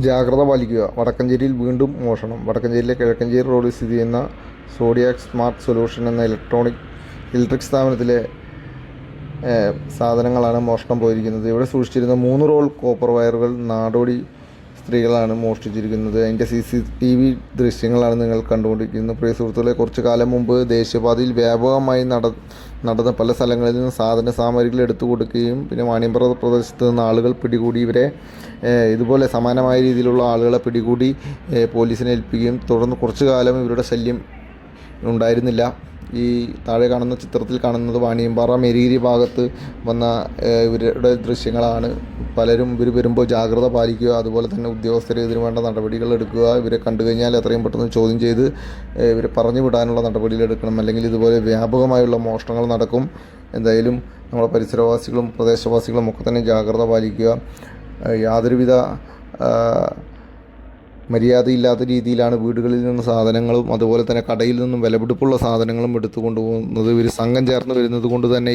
ജാഗ്രത പാലിക്കുക. വടക്കഞ്ചേരിയിൽ വീണ്ടും മോഷണം. വടക്കഞ്ചേരിയിലെ കിഴക്കഞ്ചേരി റോഡിൽ സ്ഥിതി ചെയ്യുന്ന സോഡിയാക് സ്മാർട്ട് സൊല്യൂഷൻ എന്ന ഇലക്ട്രിക് സ്ഥാപനത്തിലെ സാധനങ്ങളാണ് മോഷണം പോയിരിക്കുന്നത്. ഇവിടെ സൂക്ഷിച്ചിരുന്ന 3 റോൾ കോപ്പർ വയറുകൾ നാടോടി സ്ത്രീകളാണ് മോഷ്ടിച്ചിരിക്കുന്നത്. അതിൻ്റെ CCTV ദൃശ്യങ്ങളാണ് നിങ്ങൾ കണ്ടുകൊണ്ടിരിക്കുന്നത്. പ്രിയ സുഹൃത്തുക്കളെ, കുറച്ചു കാലം മുമ്പ് ദേശീയപാതയിൽ വ്യാപകമായി നടന്ന പല സ്ഥലങ്ങളിൽ നിന്ന് സാധന സാമഗ്രികൾ എടുത്തു കൊടുക്കുകയും പിന്നെ വാണിയമ്പ്ര പ്രദേശത്ത് നിന്ന് ആളുകൾ പിടികൂടി ഇവരെ ഇതുപോലെ സമാനമായ രീതിയിലുള്ള ആളുകളെ പിടികൂടി പോലീസിനെ ഏൽപ്പിക്കുകയും തുടർന്ന് കുറച്ചു കാലം ഇവരുടെ ശല്യം ഉണ്ടായിരുന്നില്ല. ഈ താഴെ കാണുന്ന ചിത്രത്തിൽ കാണുന്നത് വാണിയമ്പാറ മെരീരി ഭാഗത്ത് വന്ന ഇവരുടെ ദൃശ്യങ്ങളാണ്. പലരും ഇവർ വരുമ്പോൾ ജാഗ്രത പാലിക്കുക, അതുപോലെ തന്നെ ഉദ്യോഗസ്ഥർ ഇതിനു വേണ്ട നടപടികൾ എടുക്കുക. ഇവരെ കണ്ടു കഴിഞ്ഞാൽ എത്രയും പെട്ടെന്ന് ചോദ്യം ചെയ്ത് ഇവരെ പറഞ്ഞു വിടാനുള്ള നടപടികൾ എടുക്കണം, അല്ലെങ്കിൽ ഇതുപോലെ വ്യാപകമായുള്ള മോഷണങ്ങൾ നടക്കും. എന്തായാലും നമ്മുടെ പരിസരവാസികളും പ്രദേശവാസികളും ഒക്കെ തന്നെ ജാഗ്രത പാലിക്കുക. യാതൊരുവിധ മര്യാദയില്ലാത്ത രീതിയിലാണ് വീടുകളിൽ നിന്ന് സാധനങ്ങളും അതുപോലെ തന്നെ കടയിൽ നിന്നും വിലപിടിപ്പുള്ള സാധനങ്ങളും എടുത്തു കൊണ്ടുപോകുന്നത്. ഇവർ സംഘം ചേർന്ന് വരുന്നത് കൊണ്ട് തന്നെ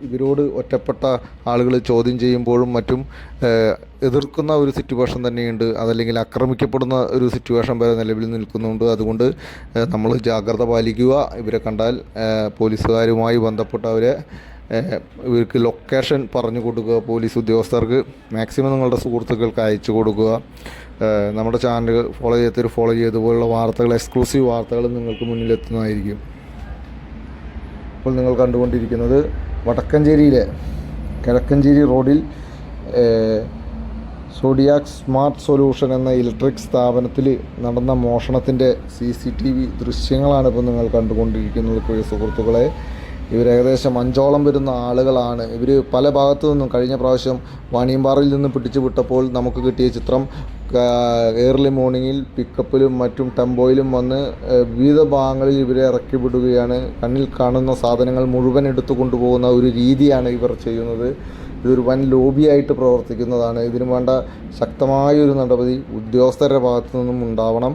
ഇവരോട് ഒറ്റപ്പെട്ട ആളുകൾ ചോദ്യം ചെയ്യുമ്പോഴും മറ്റും എതിർക്കുന്ന ഒരു സിറ്റുവേഷൻ തന്നെയുണ്ട്. അതല്ലെങ്കിൽ ആക്രമിക്കപ്പെടുന്ന ഒരു സിറ്റുവേഷൻ വരെ നിലവിൽ നിൽക്കുന്നുണ്ട്. അതുകൊണ്ട് നമ്മൾ ജാഗ്രത പാലിക്കുക. ഇവരെ കണ്ടാൽ പോലീസുകാരുമായി ബന്ധപ്പെട്ട് ഇവർക്ക് ലൊക്കേഷൻ പറഞ്ഞു കൊടുക്കുക. പോലീസ് ഉദ്യോഗസ്ഥർക്ക് മാക്സിമം നിങ്ങളുടെ സുഹൃത്തുക്കൾക്ക് അയച്ചു കൊടുക്കുക. നമ്മുടെ ചാനൽ ഫോളോ ചെയ്ത് ഇതുപോലുള്ള വാർത്തകൾ, എക്സ്ക്ലൂസീവ് വാർത്തകൾ നിങ്ങൾക്ക് മുന്നിലെത്തുന്നതായിരിക്കും. ഇപ്പോൾ നിങ്ങൾ കണ്ടുകൊണ്ടിരിക്കുന്നത് വടക്കഞ്ചേരിയിലെ കിഴക്കഞ്ചേരി റോഡിൽ സോഡിയാക് സ്മാർട്ട് സൊല്യൂഷൻ എന്ന ഇലക്ട്രിക് സ്ഥാപനത്തിൽ നടന്ന മോഷണത്തിൻ്റെ CCTV ദൃശ്യങ്ങളാണ് ഇപ്പോൾ നിങ്ങൾ കണ്ടുകൊണ്ടിരിക്കുന്നത്. പ്രിയ സുഹൃത്തുക്കളെ, ഇവരേകദേശം 5ഓളം വരുന്ന ആളുകളാണ്. ഇവർ പല ഭാഗത്തു നിന്നും കഴിഞ്ഞ പ്രാവശ്യം വാണിയമ്പാറയിൽ നിന്ന് പിടിച്ചു വിട്ടപ്പോൾ നമുക്ക് കിട്ടിയ ചിത്രം ഏർലി മോർണിംഗിൽ പിക്കപ്പിലും മറ്റും ടെമ്പോയിലും വന്ന് വിവിധ ഭാഗങ്ങളിൽ ഇവരെ ഇറക്കി വിടുകയാണ്. കണ്ണിൽ കാണുന്ന സാധനങ്ങൾ മുഴുവൻ എടുത്തു കൊണ്ടുപോകുന്ന ഒരു രീതിയാണ് ഇവർ ചെയ്യുന്നത്. ഇതൊരു വൻ ലോബിയായിട്ട് പ്രവർത്തിക്കുന്നതാണ്. ഇതിനു വേണ്ട ശക്തമായൊരു നടപടി ഉദ്യോഗസ്ഥരുടെ ഭാഗത്തു നിന്നും ഉണ്ടാവണം.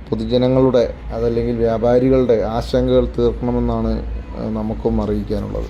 പൊതുജനങ്ങളുടെ അതല്ലെങ്കിൽ വ്യാപാരികളുടെ ആശങ്കകൾ തീർക്കണമെന്നാണ് നമുക്കും അറിയിക്കാനുള്ളത്.